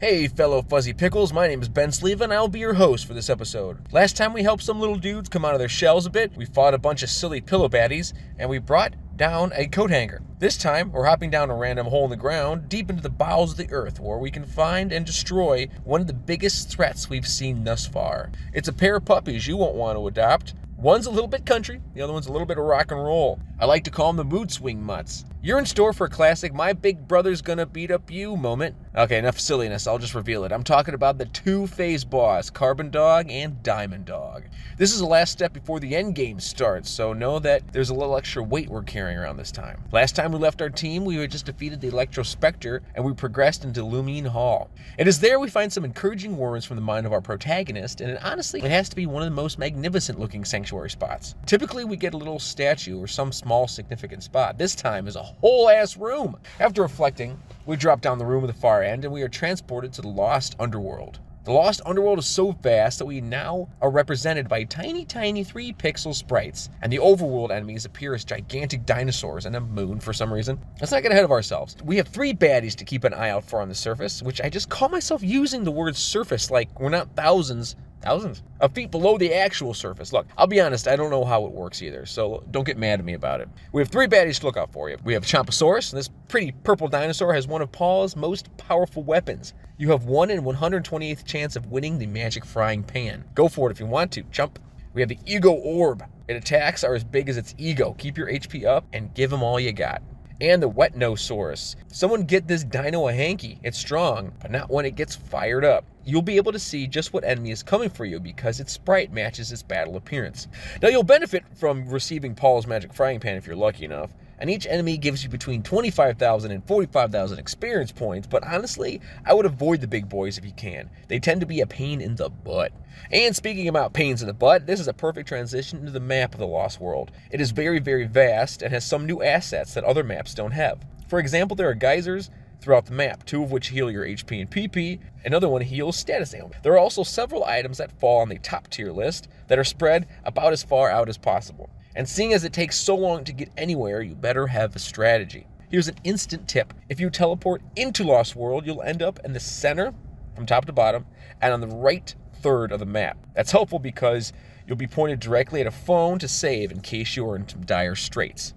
Hey fellow fuzzy pickles, my name is Ben Sliwa and I'll be your host for this episode. Last time we helped some little dudes come out of their shells a bit, we fought a bunch of silly pillow baddies, and we brought down a coat hanger. This time, we're hopping down a random hole in the ground deep into the bowels of the earth where we can find and destroy one of the biggest threats we've seen thus far. It's a pair of puppies you won't want to adopt. One's a little bit country, the other one's a little bit of rock and roll. I like to call them the mood swing mutts. You're in store for a classic "my big brother's gonna beat up you" moment. Okay, enough silliness, I'll just reveal it. I'm talking about the two-phase boss, Carbon Dog and Diamond Dog. This is the last step before the end game starts, so know that there's a little extra weight we're carrying around this time. Last time we left our team, we had just defeated the Electro Spectre, and we progressed into Lumine Hall. It is there we find some encouraging words from the mind of our protagonist, and honestly, it has to be one of the most magnificent looking sanctuary spots. Typically, we get a little statue or some small significant spot. This time is a whole ass room. After reflecting, we drop down the room at the far end and we are transported to the Lost Underworld. The Lost Underworld is so vast that we now are represented by tiny 3-pixel sprites, and the overworld enemies appear as gigantic dinosaurs and a moon for some reason. Let's not get ahead of ourselves. We have 3 baddies to keep an eye out for on the surface, which I just call myself using the word surface like we're not thousands of feet below the actual surface. Look, I'll be honest, I don't know how it works either, so don't get mad at me about it. We have 3 baddies to look out for you. We have Chomposaurus, and this pretty purple dinosaur has one of Paul's most powerful weapons. You have 1 in 128th chance of winning the magic frying pan. Go for it if you want to, chump. We have the Ego Orb. Its attacks are as big as its ego. Keep your HP up and give them all you got. And the Wetnosaurus. Someone get this dino a hanky. It's strong, but not when it gets fired up. You'll be able to see just what enemy is coming for you because its sprite matches its battle appearance. Now you'll benefit from receiving Paul's magic frying pan if you're lucky enough, and each enemy gives you between 25,000 and 45,000 experience points, but honestly, I would avoid the big boys if you can. They tend to be a pain in the butt. And speaking about pains in the butt, this is a perfect transition into the map of the Lost World. It is very vast and has some new assets that other maps don't have. For example, there are geysers throughout the map, 2 of which heal your HP and PP, another one heals status ailment. There are also several items that fall on the top tier list that are spread about as far out as possible. And seeing as it takes so long to get anywhere, you better have a strategy. Here's an instant tip. If you teleport into Lost World, you'll end up in the center, from top to bottom, and on the right third of the map. That's helpful because you'll be pointed directly at a phone to save in case you're in dire straits.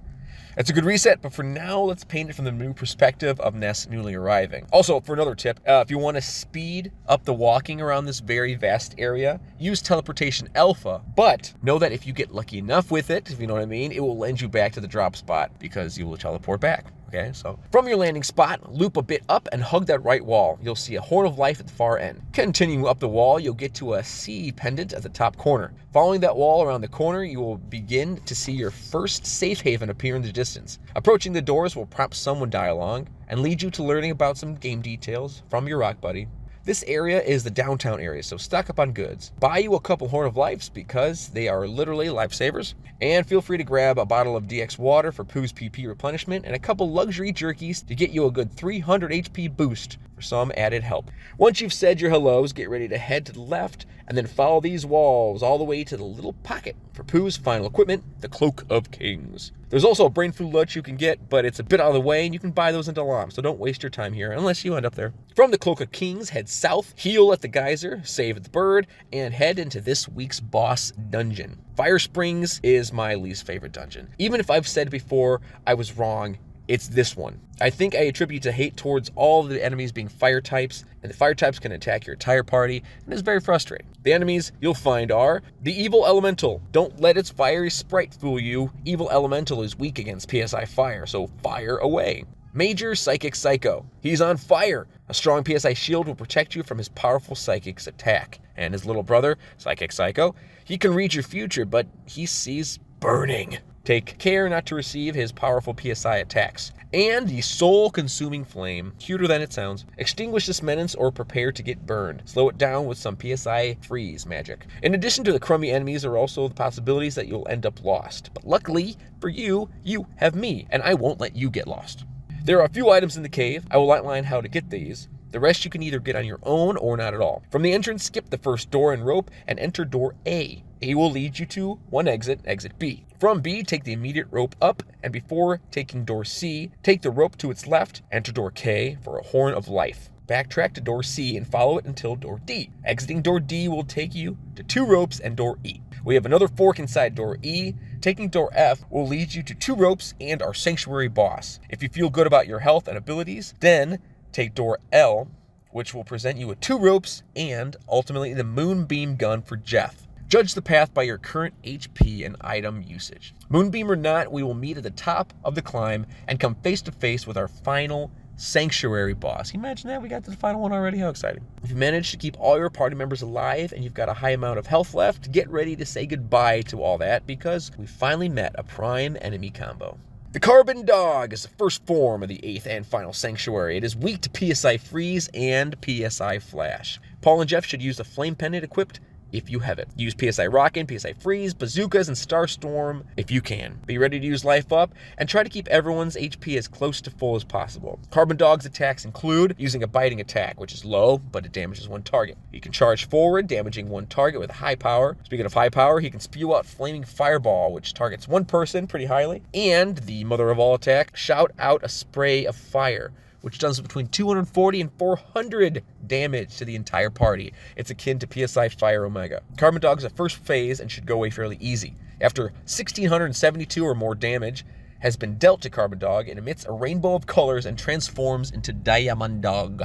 That's a good reset, but for now, let's paint it from the new perspective of Ness newly arriving. Also, for another tip, if you want to speed up the walking around this very vast area, use Teleportation Alpha, but know that if you get lucky enough with it, if you know what I mean, it will lend you back to the drop spot because you will teleport back. Okay, so from your landing spot, loop a bit up and hug that right wall. You'll see a Horn of Life at the far end. Continuing up the wall, you'll get to a sea pendant at the top corner. Following that wall around the corner, you will begin to see your first safe haven appear in the distance. Approaching the doors will prompt someone die along and lead you to learning about some game details from your rock buddy. This area is the downtown area, so stock up on goods. Buy you a couple Horn of Lives because they are literally lifesavers. And feel free to grab a bottle of DX water for Pooh's PP replenishment and a couple luxury jerkies to get you a good 300 HP boost for some added help. Once you've said your hellos, get ready to head to the left and then follow these walls all the way to the little pocket for Pooh's final equipment, the Cloak of Kings. There's also a brain food lunch you can get, but it's a bit out of the way and you can buy those in Dalam, so don't waste your time here unless you end up there. From the Cloak of Kings, head south, heal at the geyser, save at the bird, and head into this week's boss dungeon. Fire Springs is my least favorite dungeon. Even if I've said before I was wrong, it's this one. I think I attribute to hate towards all of the enemies being fire types, and the fire types can attack your entire party, and it's very frustrating. The enemies you'll find are the Evil Elemental. Don't let its fiery sprite fool you. Evil Elemental is weak against PSI fire, so fire away. Major Psychic Psycho. He's on fire. A strong PSI shield will protect you from his powerful psychic's attack. And his little brother, Psychic Psycho, he can read your future, but he sees burning. Take care not to receive his powerful PSI attacks. And the soul-consuming flame, cuter than it sounds. Extinguish this menace or prepare to get burned. Slow it down with some PSI freeze magic. In addition to the crummy enemies, there are also the possibilities that you'll end up lost. But luckily for you, you have me, and I won't let you get lost. There are a few items in the cave. I will outline how to get these. The rest you can either get on your own or not at all. From the entrance, skip the first door and rope and enter door A. A will lead you to one exit, exit B. From B, take the immediate rope up, and before taking door C, take the rope to its left, enter door K for a Horn of Life. backtrack to door C and follow it until door D. Exiting door D will take you to 2 ropes and door E. We have another fork inside door E. Taking door F will lead you to 2 ropes and our sanctuary boss. If you feel good about your health and abilities, then take door L, which will present you with 2 ropes and ultimately the moonbeam gun for Jeff. Judge the path by your current HP and item usage. Moonbeam or not, we will meet at the top of the climb and come face to face with our final sanctuary boss. Can you imagine that? We got to the final one already. How exciting. If you manage to keep all your party members alive and you've got a high amount of health left, get ready to say goodbye to all that because we finally met a prime enemy combo. The Carbon Dog is the first form of the 8th and final sanctuary. It is weak to PSI Freeze and PSI Flash. Paul and Jeff should use the Flame Pendant equipped if you have it. Use PSI Rockin', PSI Freeze, Bazookas, and Starstorm if you can. Be ready to use Life Up and try to keep everyone's HP as close to full as possible. Carbon Dog's attacks include using a biting attack, which is low, but it damages 1 target. He can charge forward, damaging 1 target with high power. Speaking of high power, he can spew out Flaming Fireball, which targets 1 person pretty highly. And the mother of all attack, Shout Out a Spray of Fire, which does between 240 and 400 damage to the entire party. It's akin to PSI Fire Omega. Carbon Dog's a first phase and should go away fairly easy. After 1,672 or more damage has been dealt to Carbon Dog, it emits a rainbow of colors and transforms into Diamond Dog.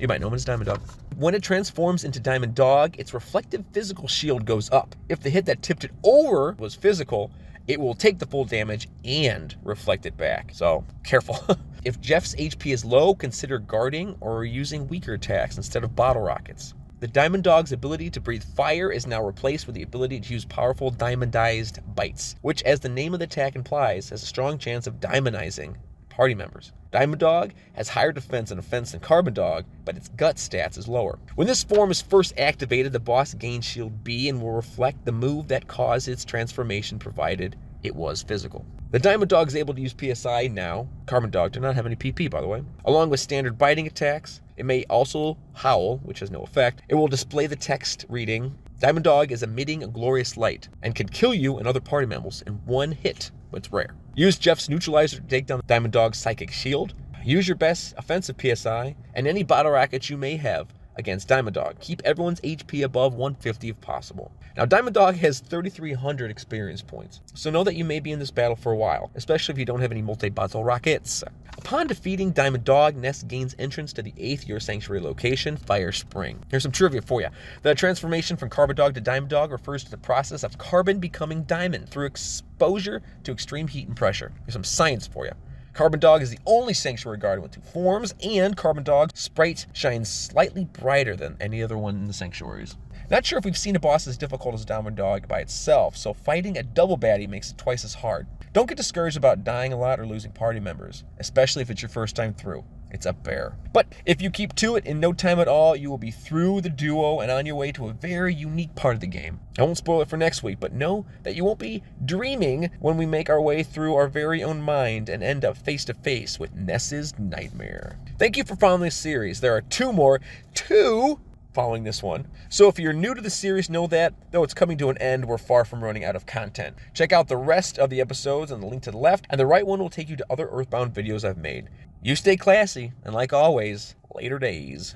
You might know him as Diamond Dog. When it transforms into Diamond Dog, its reflective physical shield goes up. If the hit that tipped it over was physical, it will take the full damage and reflect it back. So, careful. If Jeff's HP is low, consider guarding or using weaker attacks instead of bottle rockets. The Diamond Dog's ability to breathe fire is now replaced with the ability to use powerful diamondized bites, which, as the name of the attack implies, has a strong chance of diamondizing party members. Diamond Dog has higher defense and offense than Carbon Dog, but its gut stats is lower. When this form is first activated, the boss gains Shield B and will reflect the move that caused its transformation, provided it was physical. The Diamond Dog is able to use PSI now. Carbon Dog did not have any PP, by the way. Along with standard biting attacks, it may also howl, which has no effect. It will display the text reading, Diamond Dog is emitting a glorious light and can kill you and other party members in 1 hit, but it's rare. Use Jeff's neutralizer to take down Diamond Dog's psychic shield. Use your best offensive PSI and any bottle rockets you may have against Diamond Dog. Keep everyone's HP above 150 if possible. Now, Diamond Dog has 3,300 experience points, so know that you may be in this battle for a while, especially if you don't have any multi-bottle rockets. Upon defeating Diamond Dog, Ness gains entrance to the 8th Year Sanctuary location, Fire Spring. Here's some trivia for you. The transformation from Carbon Dog to Diamond Dog refers to the process of carbon becoming diamond through exposure to extreme heat and pressure. Here's some science for you. Carbon Dog is the only Sanctuary Guardian with 2 forms, and Carbon Dog's sprite shines slightly brighter than any other one in the Sanctuaries. Not sure if we've seen a boss as difficult as Diamond Dog by itself, so fighting a double baddie makes it twice as hard. Don't get discouraged about dying a lot or losing party members, especially if it's your first time through. It's a bear. But if you keep to it, in no time at all, you will be through the duo and on your way to a very unique part of the game. I won't spoil it for next week, but know that you won't be dreaming when we make our way through our very own mind and end up face to face with Ness's Nightmare. Thank you for following this series. There are 2 more, 2 following this one. So if you're new to the series, know that, though it's coming to an end, we're far from running out of content. Check out the rest of the episodes on the link to the left, and the right one will take you to other Earthbound videos I've made. You stay classy, and like always, later days.